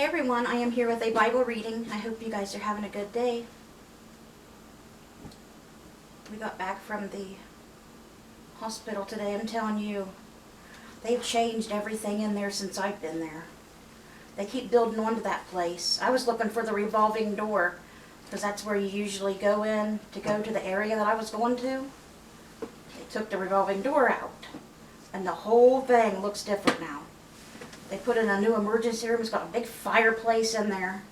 everyone, I am here with a Bible reading. I hope you guys are having a good day. We got back from the hospital today. I'm telling you, they've changed everything in there since I've been there. They keep building onto that place. I was looking for the revolving door because that's where you usually go in to go to the area that I was going to. They took the revolving door out and the whole thing looks different now. They put in a new emergency room. It's got a big fireplace in there.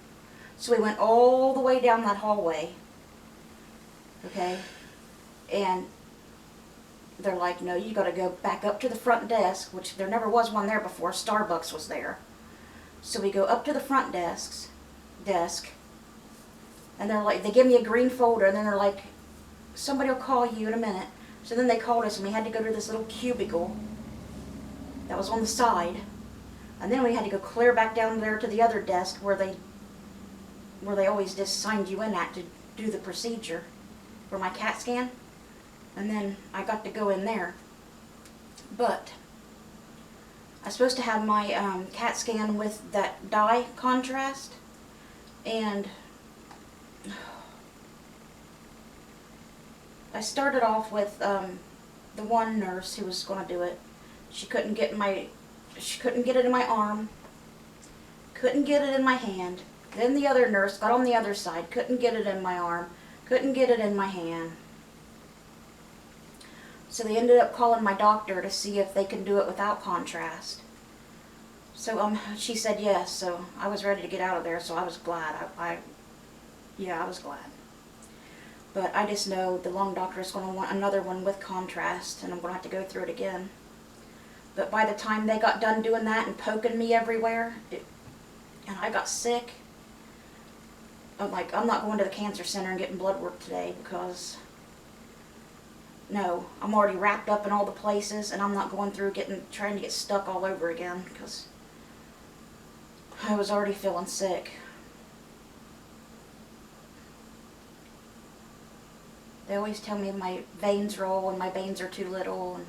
So we went all the way down that hallway. Okay? And they're like, no, you got to go back up to the front desk, which there never was one there before. Starbucks was there. So we go up to the front desk, and they're like, they give me a green folder, and then they're like, somebody will call you in a minute. So then they called us, and we had to go to this little cubicle that was on the side. And then we had to go clear back down there to the other desk where they always just signed you in at to do the procedure for my CAT scan. And then I got to go in there. But I was supposed to have my CAT scan with that dye contrast. And I started off with the one nurse who was going to do it. She couldn't get it in my arm, couldn't get it in my hand. Then the other nurse got on the other side, couldn't get it in my arm, couldn't get it in my hand. So they ended up calling my doctor to see if they can do it without contrast. So she said yes, so I was ready to get out of there, so I was glad. I was glad. But I just know the lung doctor is going to want another one with contrast, and I'm going to have to go through it again. But by the time they got done doing that and poking me everywhere, and I got sick, I'm like, I'm not going to the cancer center and getting blood work today because, no, I'm already wrapped up in all the places, and I'm not going through trying to get stuck all over again because I was already feeling sick. They always tell me my veins roll and my veins are too little, and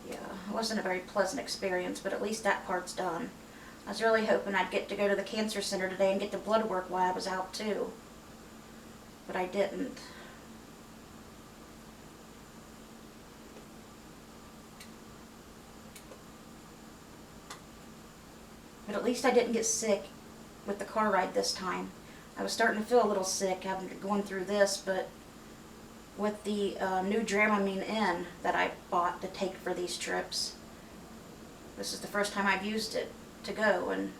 it wasn't a very pleasant experience, but at least that part's done. I was really hoping I'd get to go to the cancer center today and get the blood work while I was out too, but I didn't. But at least I didn't get sick with the car ride this time. I was starting to feel a little sick going through this, but with the new Dramamine N that I bought to take for these trips, this is the first time I've used it to go, and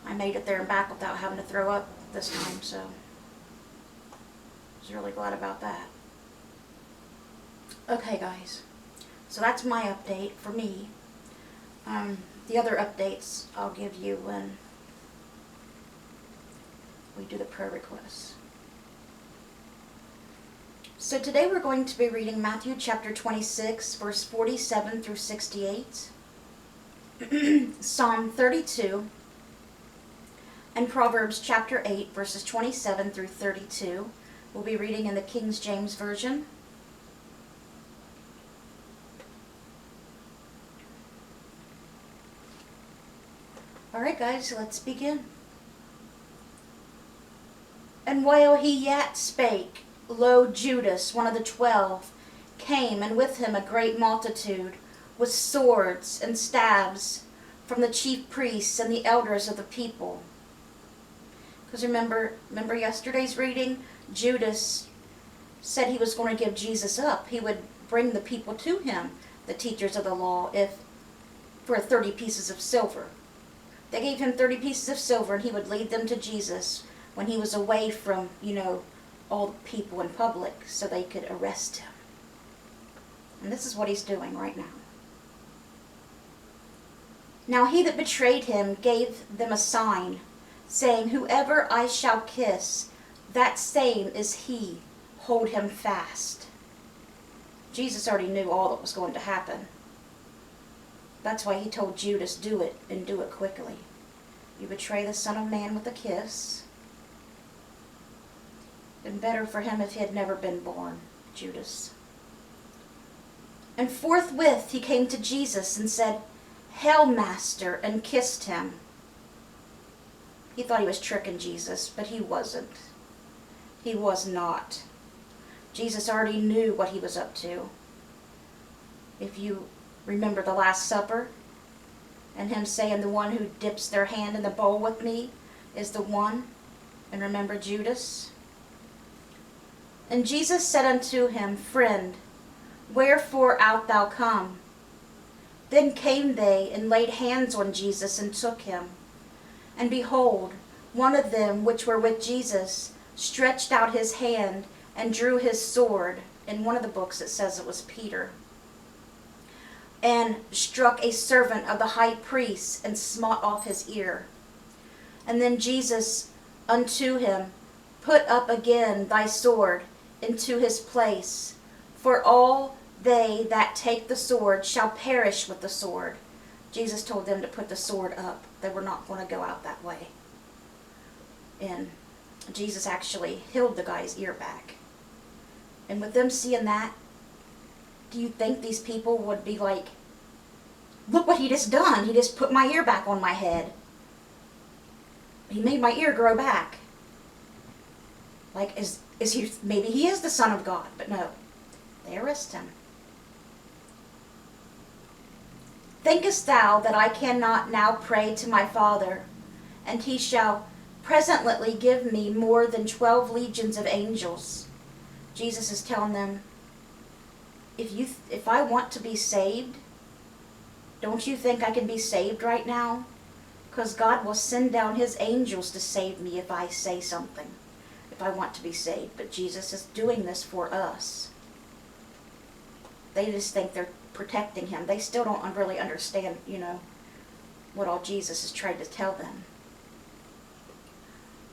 I made it there and back without having to throw up this time, so I was really glad about that. Okay guys, so that's my update for me. The other updates I'll give you when we do the prayer requests. So today we're going to be reading Matthew chapter 26, verse 47 through 68, Psalm 32, and Proverbs chapter 8, verses 27 through 32. We'll be reading in the King James Version. Alright guys, let's begin. And while he yet spake, lo, Judas, one of the 12, came, and with him a great multitude, with swords and staves, from the chief priests and the elders of the people. Because remember yesterday's reading? Judas said he was going to give Jesus up. He would bring the people to him, the teachers of the law, for 30 pieces of silver. They gave him 30 pieces of silver, and he would lead them to Jesus when he was away from, all the people in public, so they could arrest him. And this is what he's doing right now. Now he that betrayed him gave them a sign, saying, Whoever I shall kiss, that same is he. Hold him fast. Jesus already knew all that was going to happen. That's why he told Judas, do it, and do it quickly. You betray the Son of Man with a kiss. Been better for him if he had never been born, Judas. And forthwith he came to Jesus and said, "Hail, Master," and kissed him. He thought he was tricking Jesus, but he wasn't. He was not. Jesus already knew what he was up to. If you remember the Last Supper, and him saying, "The one who dips their hand in the bowl with me is the one," and remember Judas? And Jesus said unto him, "Friend, wherefore art thou come?" Then came they and laid hands on Jesus and took him. And behold, one of them which were with Jesus stretched out his hand and drew his sword. In one of the books it says it was Peter. And struck a servant of the high priest and smote off his ear. And then Jesus unto him, "Put up again thy sword into his place, for all they that take the sword shall perish with the sword." Jesus told them to put the sword up. They were not going to go out that way. And Jesus actually healed the guy's ear back. And with them seeing that, do you think these people would be like, "Look what he just done. He just put my ear back on my head. He made my ear grow back." Like, is he, maybe he is the Son of God, but no. They arrest him. "Thinkest thou that I cannot now pray to my Father, and he shall presently give me more than 12 legions of angels?" Jesus is telling them, if I want to be saved, don't you think I can be saved right now? Because God will send down his angels to save me if I say something, if I want to be saved. But Jesus is doing this for us. They just think they're protecting him. They still don't really understand, what all Jesus has tried to tell them.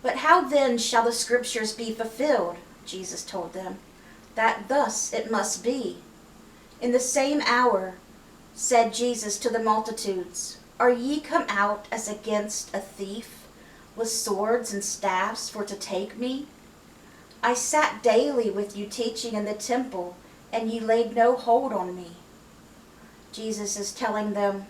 "But how then shall the scriptures be fulfilled?" Jesus told them. "That thus it must be. In the same hour said Jesus to the multitudes, Are ye come out as against a thief, with swords and staffs for to take me? I sat daily with you teaching in the temple, and ye laid no hold on me." Jesus is telling them,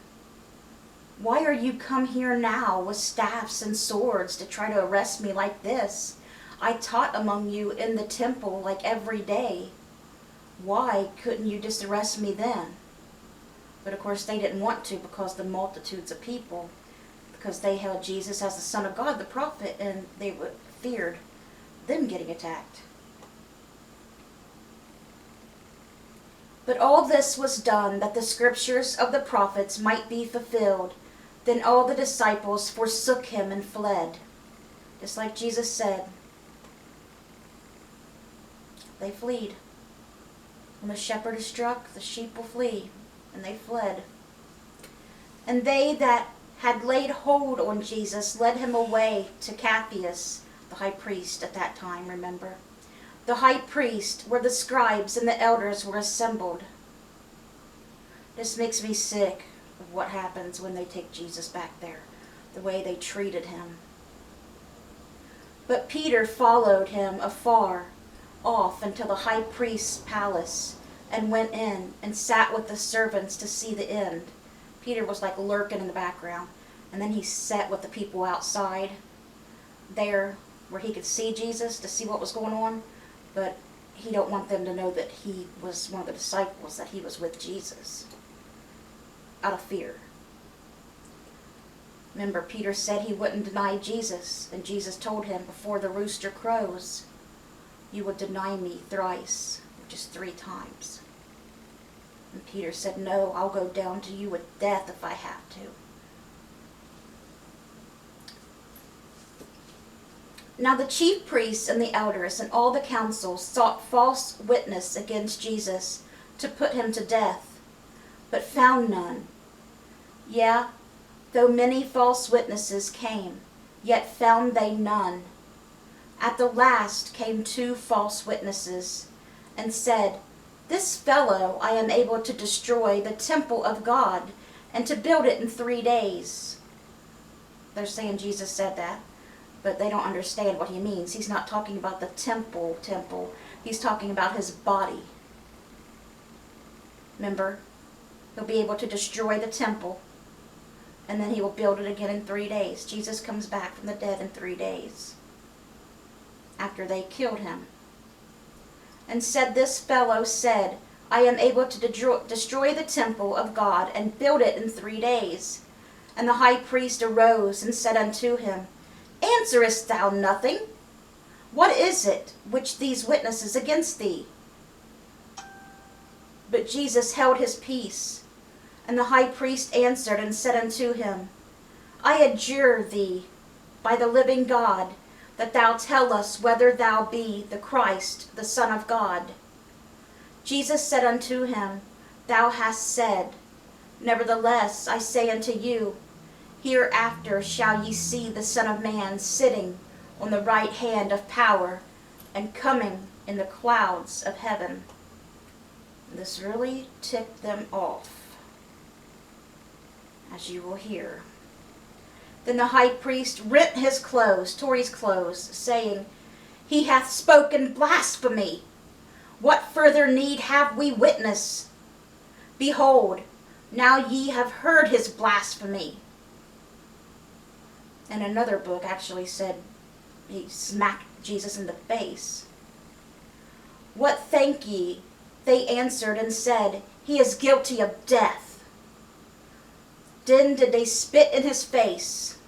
why are you come here now with staffs and swords to try to arrest me like this? I taught among you in the temple like every day. Why couldn't you just arrest me then? But of course they didn't want to, because the multitudes of people, because they held Jesus as the Son of God, the prophet, and they feared them getting attacked. "But all this was done that the scriptures of the prophets might be fulfilled. Then all the disciples forsook him and fled." Just like Jesus said, they fled. When the shepherd is struck, the sheep will flee, and they fled. And they that had laid hold on Jesus led him away to Caiaphas, the high priest at that time, remember? The high priest, where the scribes and the elders were assembled. This makes me sick of what happens when they take Jesus back there, the way they treated him. But Peter followed him afar off until the high priest's palace, and went in and sat with the servants to see the end. Peter was like lurking in the background, and then he sat with the people outside there where he could see Jesus, to see what was going on, but he don't want them to know that he was one of the disciples, that he was with Jesus, out of fear. Remember, Peter said he wouldn't deny Jesus, and Jesus told him, before the rooster crows, you will deny me thrice, which is 3 times. And Peter said, no, I'll go down to you with death if I have to. Now the chief priests and the elders and all the council sought false witness against Jesus to put him to death, but found none. Yea, though many false witnesses came, yet found they none. At the last came 2 false witnesses, and said, This fellow I am able to destroy the temple of God, and to build it in 3 days. They're saying Jesus said that, but they don't understand what he means. He's not talking about the temple. He's talking about his body. Remember, he'll be able to destroy the temple, and then he will build it again in 3 days. Jesus comes back from the dead in 3 days after they killed him. And said, this fellow said, I am able to destroy the temple of God and build it in 3 days. And the high priest arose and said unto him, answerest thou nothing? What is it which these witnesses against thee? But Jesus held his peace. And the high priest answered and said unto him, I adjure thee by the living God, that thou tell us whether thou be the Christ, the Son of God. Jesus said unto him, thou hast said. Nevertheless, I say unto you, hereafter shall ye see the Son of Man sitting on the right hand of power and coming in the clouds of heaven. This really ticked them off, as you will hear. Then the high priest rent his clothes, tore his clothes, saying, he hath spoken blasphemy. What further need have we witness? Behold, now ye have heard his blasphemy. And another book actually said he smacked Jesus in the face. What think ye? They answered and said, he is guilty of death. Then did they spit in his face.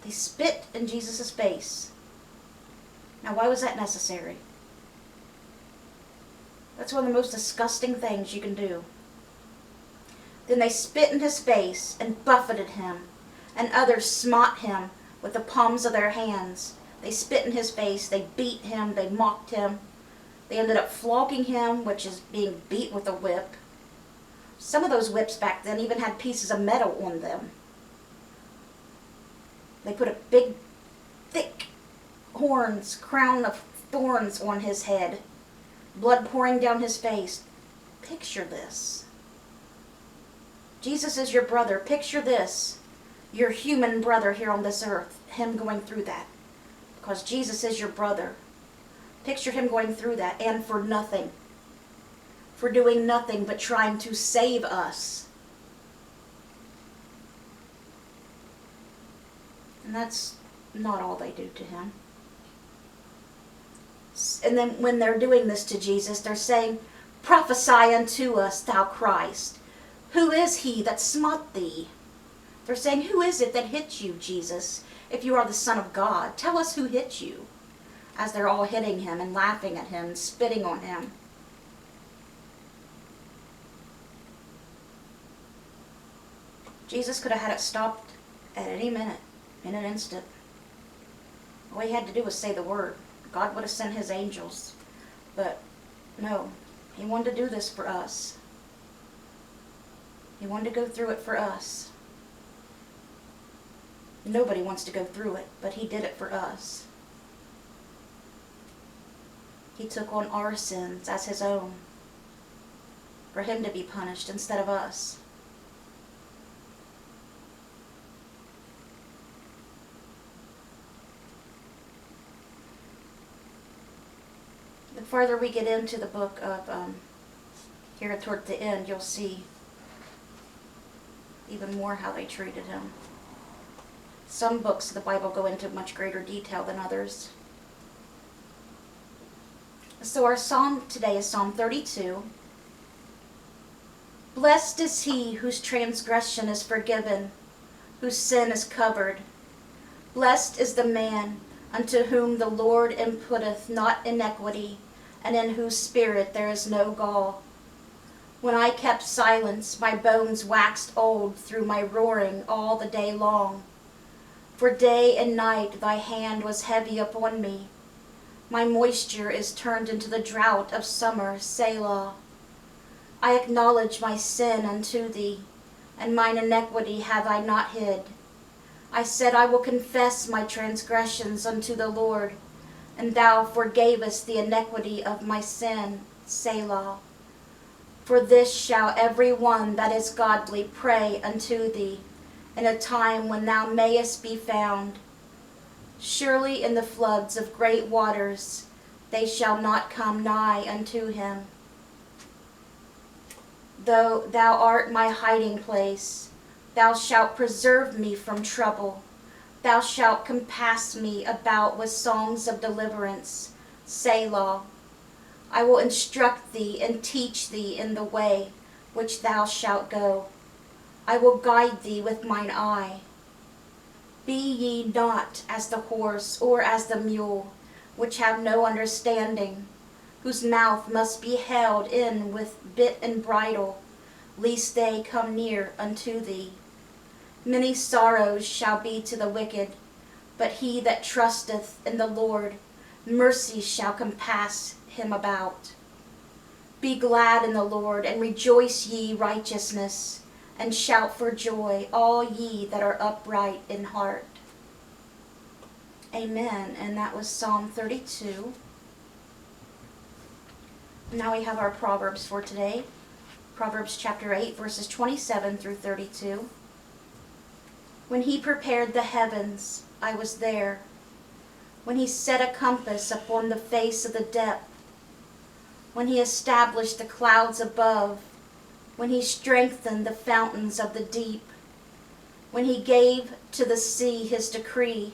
They spit in Jesus' face. Now, why was that necessary? That's one of the most disgusting things you can do. Then they spit in his face and buffeted him, and others smote him with the palms of their hands. They spit in his face, they beat him, they mocked him. They ended up flogging him, which is being beat with a whip. Some of those whips back then even had pieces of metal on them. They put a big, thick crown of thorns on his head, blood pouring down his face. Picture this. Jesus is your brother. Picture this. Your human brother here on this earth, him going through that. Because Jesus is your brother. Picture him going through that, and for nothing. For doing nothing but trying to save us. And that's not all they do to him. And then when they're doing this to Jesus, they're saying, prophesy unto us, thou Christ. Who is he that smote thee? They're saying, who is it that hit you, Jesus? If you are the Son of God, tell us who hit you. As they're all hitting him and laughing at him and spitting on him. Jesus could have had it stopped at any minute, in an instant. All he had to do was say the word. God would have sent his angels. But no, he wanted to do this for us. He wanted to go through it for us. Nobody wants to go through it, but he did it for us. He took on our sins as his own, for him to be punished instead of us. The further we get into the book of, here toward the end, you'll see even more how they treated him. Some books of the Bible go into much greater detail than others. So our psalm today is Psalm 32. Blessed is he whose transgression is forgiven, whose sin is covered. Blessed is the man unto whom the Lord imputeth not iniquity, and in whose spirit there is no gall. When I kept silence, my bones waxed old through my roaring all the day long. For day and night thy hand was heavy upon me. My moisture is turned into the drought of summer, Selah. I acknowledge my sin unto thee, and mine iniquity have I not hid. I said, I will confess my transgressions unto the Lord, and thou forgavest the iniquity of my sin, Selah. For this shall every one that is godly pray unto thee, in a time when thou mayest be found. Surely in the floods of great waters they shall not come nigh unto him. Though thou art my hiding place, thou shalt preserve me from trouble. Thou shalt compass me about with songs of deliverance. Selah. I will instruct thee and teach thee in the way which thou shalt go. I will guide thee with mine eye. Be ye not as the horse or as the mule, which have no understanding, whose mouth must be held in with bit and bridle, lest they come near unto thee. Many sorrows shall be to the wicked, but he that trusteth in the Lord, mercy shall compass him about. Be glad in the Lord, and rejoice ye righteousness, and shout for joy, all ye that are upright in heart. Amen. And that was Psalm 32. Now we have our Proverbs for today. Proverbs chapter 8, verses 27 through 32. When he prepared the heavens, I was there. When he set a compass upon the face of the depth. When he established the clouds above. When he strengthened the fountains of the deep. When he gave to the sea his decree,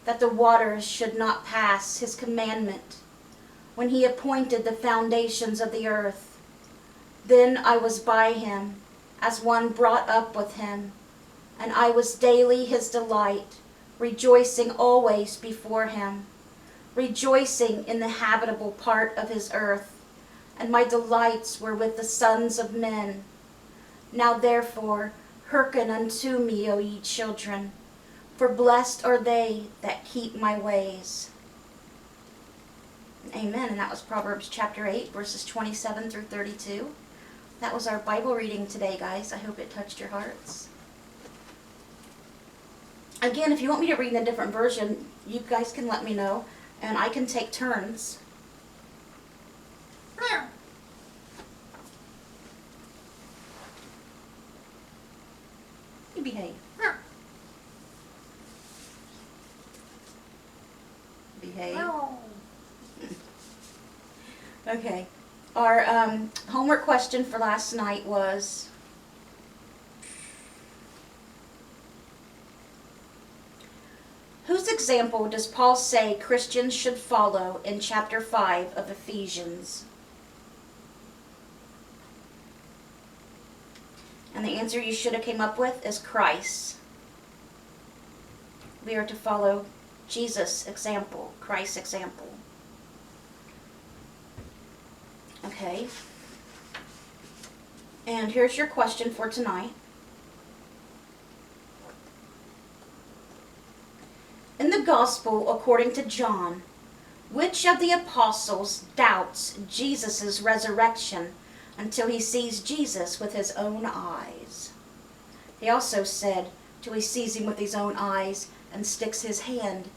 that the waters should not pass his commandment. When he appointed the foundations of the earth. Then I was by him, as one brought up with him, and I was daily his delight, rejoicing always before him, rejoicing in the habitable part of his earth, and my delights were with the sons of men. Now therefore hearken unto me, O ye children, for blessed are they that keep my ways. Amen. And that was Proverbs chapter 8, verses 27 through 32. That was our Bible reading today, guys. I hope it touched your hearts. Again, if you want me to read in a different version, you guys can let me know, and I can take turns. You behave. Behave. Okay. Our homework question for last night was, whose example does Paul say Christians should follow in chapter 5 of Ephesians? And the answer you should have came up with is Christ. We are to follow Jesus' example, Christ's example. Okay. And here's your question for tonight. In the Gospel according to John, which of the apostles doubts Jesus' resurrection until he sees Jesus with his own eyes? He also said, till he sees him with his own eyes and sticks his hand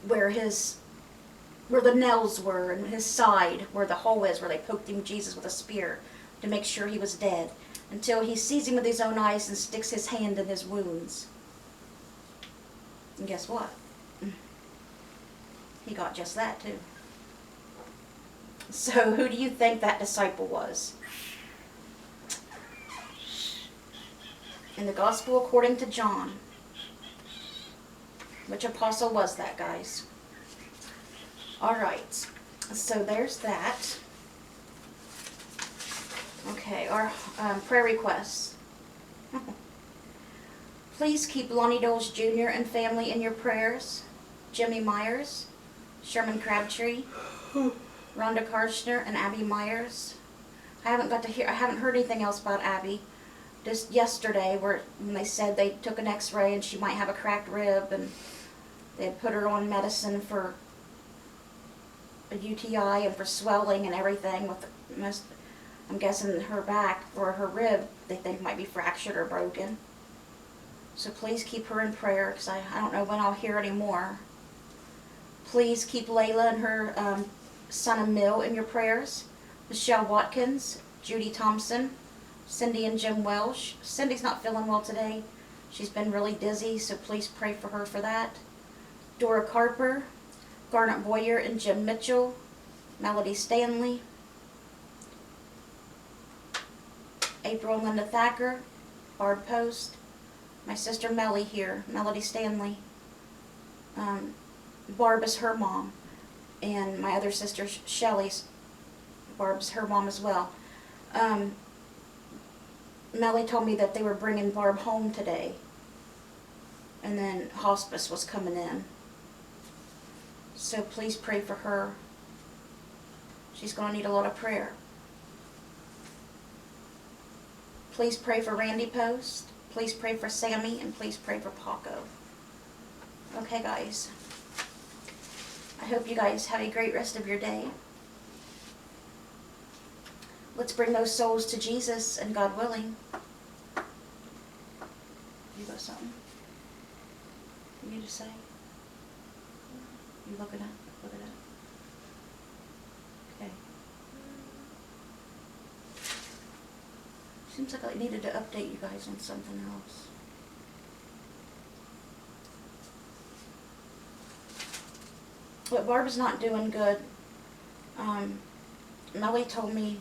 where the nails were, and his side where the hole is, where they poked him, Jesus, with a spear to make sure he was dead, until he sees him with his own eyes and sticks his hand in his wounds. And guess what? He got just that too. So who do you think that disciple was? In the Gospel according to John, which apostle was that, guys? All right, so there's that. Okay, our prayer requests. Please keep Lonnie Doles Jr. and family in your prayers. Jimmy Myers, Sherman Crabtree, Rhonda Karshner, and Abby Myers. I haven't heard anything else about Abby. Just yesterday, when they said they took an x-ray and she might have a cracked rib, and they had put her on medicine for a UTI and for swelling and everything. I'm guessing her back or her rib they think might be fractured or broken. So please keep her in prayer, because I don't know when I'll hear any more. Please keep Layla and her son Emil in your prayers. Michelle Watkins, Judy Thompson, Cindy and Jim Welsh. Cindy's not feeling well today. She's been really dizzy, so please pray for her for that. Dora Carper, Garnet Boyer and Jim Mitchell, Melody Stanley, April and Linda Thacker, Barb Post, my sister Melly here, Melody Stanley. Barb is her mom, and my other sister Shelly's, Barb's her mom as well. Melly told me that they were bringing Barb home today, and then hospice was coming in. So please pray for her. She's going to need a lot of prayer. Please pray for Randy Post. Please pray for Sammy, and please pray for Paco. Okay, guys. I hope you guys have a great rest of your day. Let's bring those souls to Jesus, and God willing. You got something you need to say? You look it up. Look it up. Okay. Seems like I needed to update you guys on something else. But Barb's not doing good. Melly told me,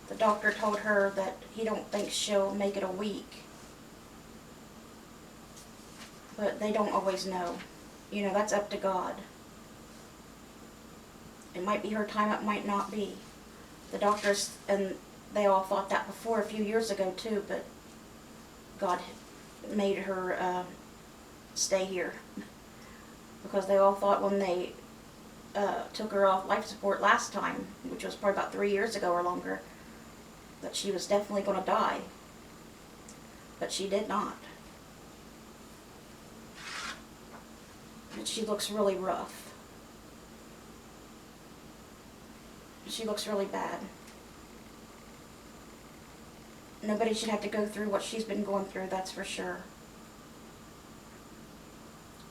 the doctor told her that he don't think she'll make it a week. But they don't always know. You know, that's up to God. It might be her time, it might not be. The doctors, and they all thought that before a few years ago too, but God made her stay here. Because they all thought when they took her off life support last time, which was probably about 3 years ago or longer, that she was definitely going to die. But she did not. And she looks really rough. She looks really bad. Nobody should have to go through what she's been going through, that's for sure.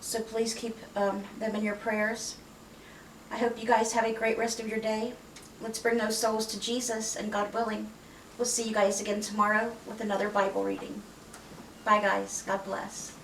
So please keep them in your prayers. I hope you guys have a great rest of your day. Let's bring those souls to Jesus, and God willing, we'll see you guys again tomorrow with another Bible reading. Bye guys. God bless.